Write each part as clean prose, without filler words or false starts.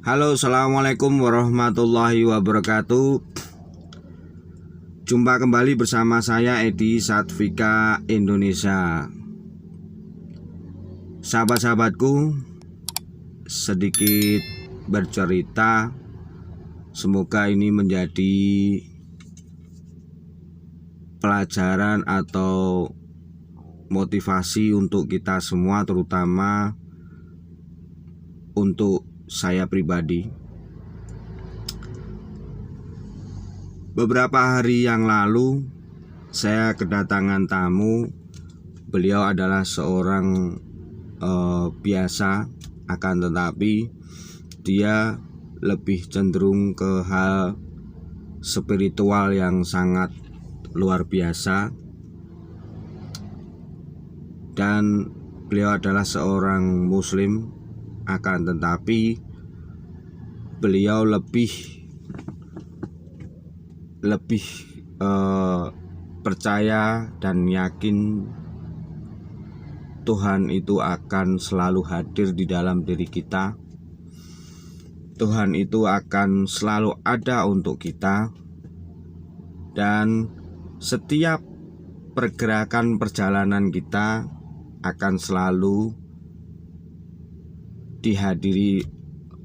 Halo, assalamualaikum warahmatullahi wabarakatuh. Jumpa kembali bersama saya Edi Satvika Indonesia. Sahabat-sahabatku, sedikit bercerita. Semoga ini menjadi pelajaran atau motivasi untuk kita semua, terutama untuk saya pribadi. Beberapa hari yang lalu saya kedatangan tamu. Beliau adalah seorang biasa, akan tetapi dia lebih cenderung ke hal spiritual yang sangat luar biasa. Dan beliau adalah seorang muslim, akan tetapi beliau lebih percaya dan yakin Tuhan itu akan selalu hadir di dalam diri kita. Tuhan itu akan selalu ada untuk kita, dan setiap pergerakan perjalanan kita akan selalu dihadiri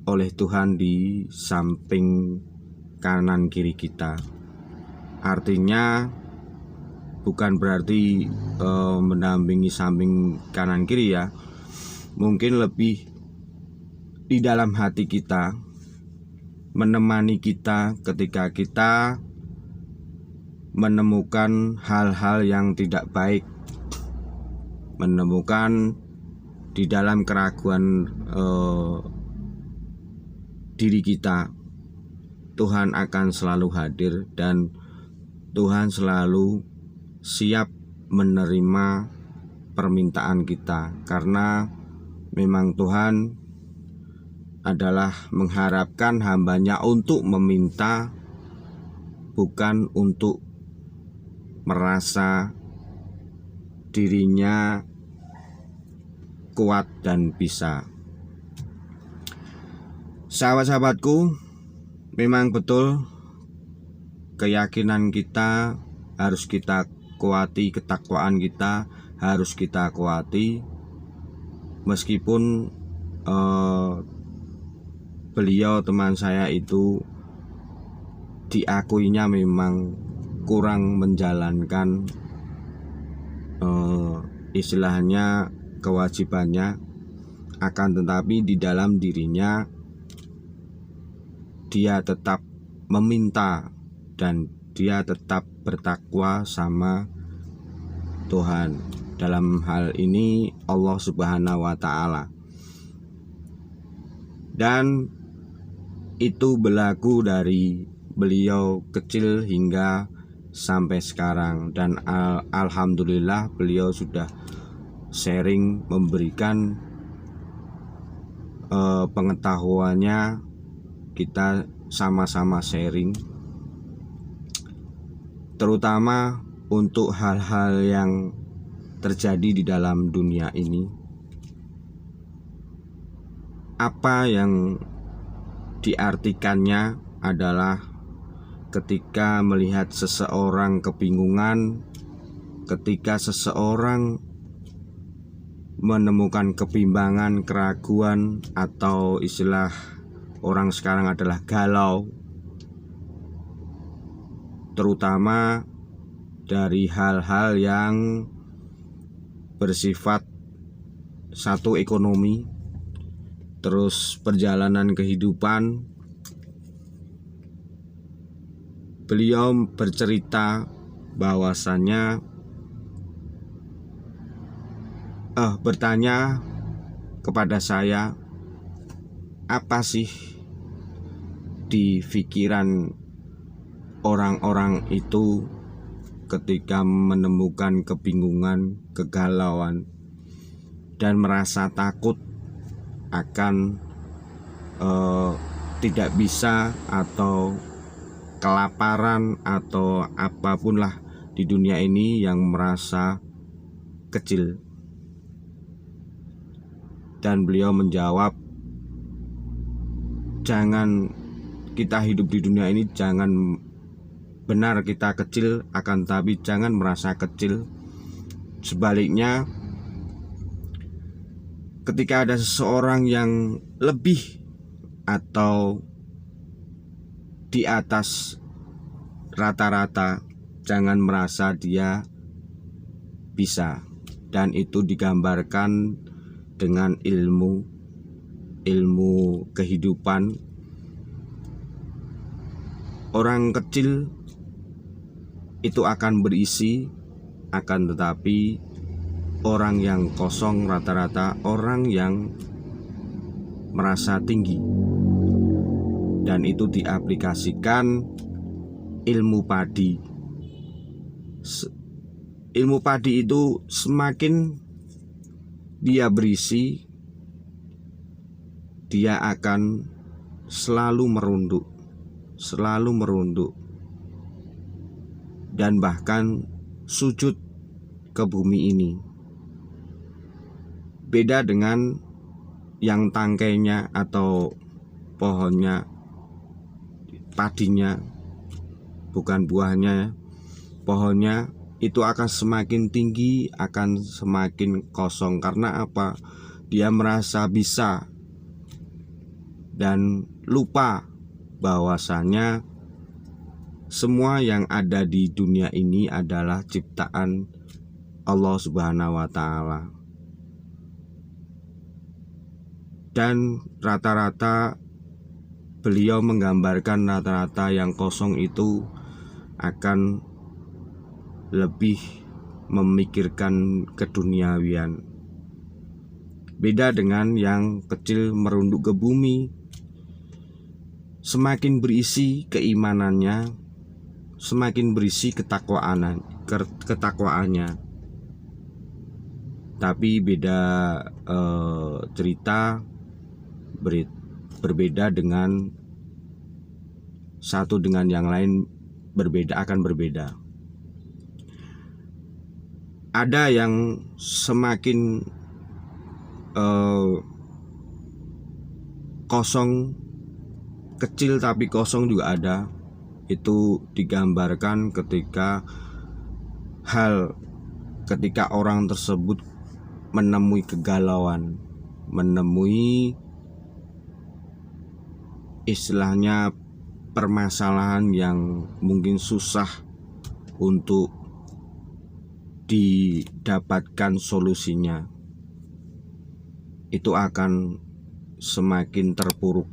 oleh Tuhan di samping kanan kiri kita. Artinya bukan berarti mendampingi samping kanan kiri ya. Mungkin lebih di dalam hati kita, menemani kita ketika kita menemukan hal-hal yang tidak baik, menemukan di dalam keraguan diri kita. Tuhan akan selalu hadir dan Tuhan selalu siap menerima permintaan kita, karena memang Tuhan adalah mengharapkan hambanya untuk meminta, bukan untuk merasa dirinya kuat dan bisa. Sahabat-sahabatku, memang betul keyakinan kita harus kita kuati, ketakwaan kita harus kita kuati. Meskipun beliau teman saya itu diakuinya memang kurang menjalankan istilahnya kewajibannya, akan tetapi di dalam dirinya dia tetap meminta dan dia tetap bertakwa sama Tuhan. Dalam hal ini Allah Subhanahu wa Ta'ala, dan itu berlaku dari beliau kecil hingga sampai sekarang. Dan alhamdulillah beliau sudah sharing, memberikan pengetahuannya, kita sama-sama sharing, terutama untuk hal-hal yang terjadi di dalam dunia ini. Apa yang diartikannya adalah ketika melihat seseorang kebingungan, ketika seseorang menemukan kebimbangan, keraguan, atau istilah orang sekarang adalah galau, terutama dari hal-hal yang bersifat satu ekonomi, terus perjalanan kehidupan. Beliau bercerita bahwasannya bertanya kepada saya, apa sih di pikiran orang-orang itu ketika menemukan kebingungan, kegalauan, dan merasa takut akan tidak bisa atau kelaparan atau apapun lah di dunia ini yang merasa kecil. Dan beliau menjawab, jangan kita hidup di dunia ini, jangan benar kita kecil, akan tapi jangan merasa kecil. Sebaliknya, ketika ada seseorang yang lebih atau di atas rata-rata, jangan merasa dia bisa. Dan itu digambarkan dengan ilmu kehidupan. Orang kecil itu akan berisi, akan tetapi orang yang kosong rata-rata orang yang merasa tinggi. Dan itu diaplikasikan ilmu padi. Ilmu padi itu semakin dia berisi, dia akan selalu merunduk dan bahkan sujud ke bumi ini. Beda dengan yang tangkainya atau pohonnya, padinya, bukan buahnya, pohonnya itu akan semakin tinggi, akan semakin kosong. Karena apa? Dia merasa bisa dan lupa bahwasanya semua yang ada di dunia ini adalah ciptaan Allah Subhanahu wa Ta'ala. Dan rata-rata beliau menggambarkan rata-rata yang kosong itu akan lebih memikirkan keduniawian. Beda dengan yang kecil merunduk ke bumi, semakin berisi keimanannya, semakin berisi ketakwaannya. Tapi beda cerita, berbeda dengan satu dengan yang lain, akan berbeda. Ada yang semakin kosong, kecil tapi kosong juga ada. Itu digambarkan ketika orang tersebut menemui kegalauan, menemui istilahnya permasalahan yang mungkin susah untuk didapatkan solusinya, itu akan semakin terpuruk,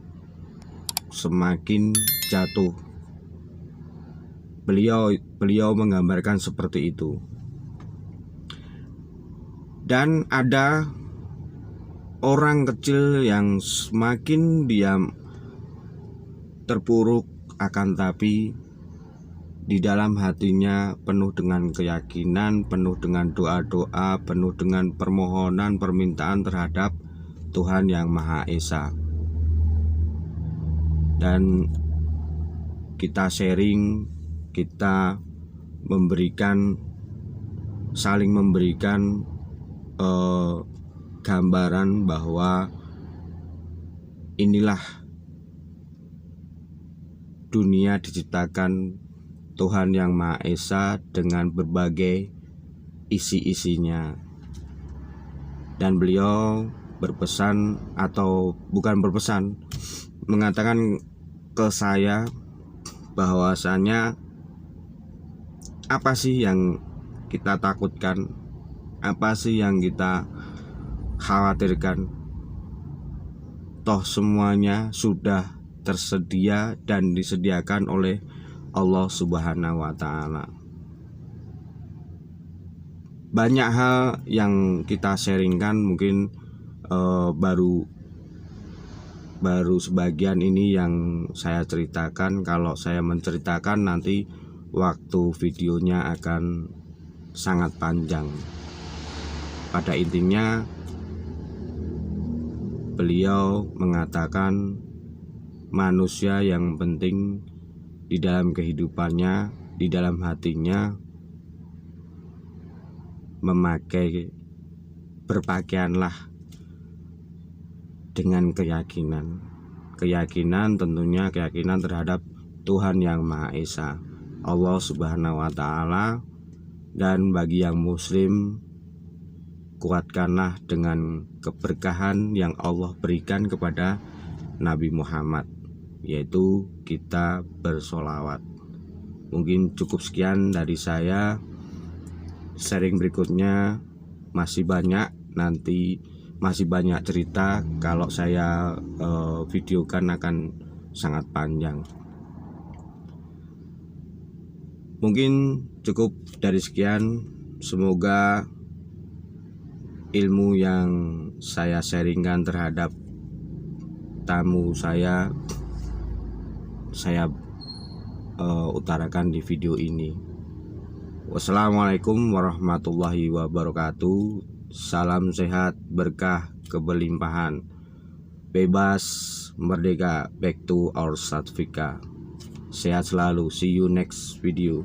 semakin jatuh. Beliau menggambarkan seperti itu. Dan ada orang kecil yang semakin diam terpuruk, akan tapi di dalam hatinya penuh dengan keyakinan, penuh dengan doa-doa, penuh dengan permohonan, permintaan terhadap Tuhan Yang Maha Esa. Dan kita sharing, kita saling memberikan gambaran bahwa inilah dunia diciptakan Tuhan Yang Maha Esa dengan berbagai isi-isinya. Dan beliau berpesan, atau bukan berpesan, mengatakan ke saya bahwasanya apa sih yang kita takutkan, apa sih yang kita khawatirkan. Toh semuanya sudah tersedia dan disediakan oleh Allah Subhanahu wa Ta'ala. Banyak hal yang kita sharingkan, mungkin baru sebagian ini yang saya ceritakan. Kalau saya menceritakan nanti waktu videonya akan sangat panjang. Pada intinya beliau mengatakan manusia yang penting di dalam kehidupannya, di dalam hatinya, berpakaianlah dengan keyakinan. keyakinan, tentunya keyakinan terhadap Tuhan yang Maha Esa, Allah Subhanahu wa Ta'ala. Dan bagi yang Muslim, kuatkanlah dengan keberkahan yang Allah berikan kepada Nabi Muhammad, yaitu kita bersolawat. Mungkin cukup sekian dari saya. Sharing berikutnya masih banyak, nanti masih banyak cerita. Kalau saya videokan akan sangat panjang. Mungkin cukup dari sekian. Semoga ilmu yang saya sharingkan terhadap tamu saya utarakan di video ini. Wassalamualaikum warahmatullahi wabarakatuh. Salam sehat, berkah, kebelimpahan, bebas, merdeka, back to our Satvika. Sehat selalu, see you next video.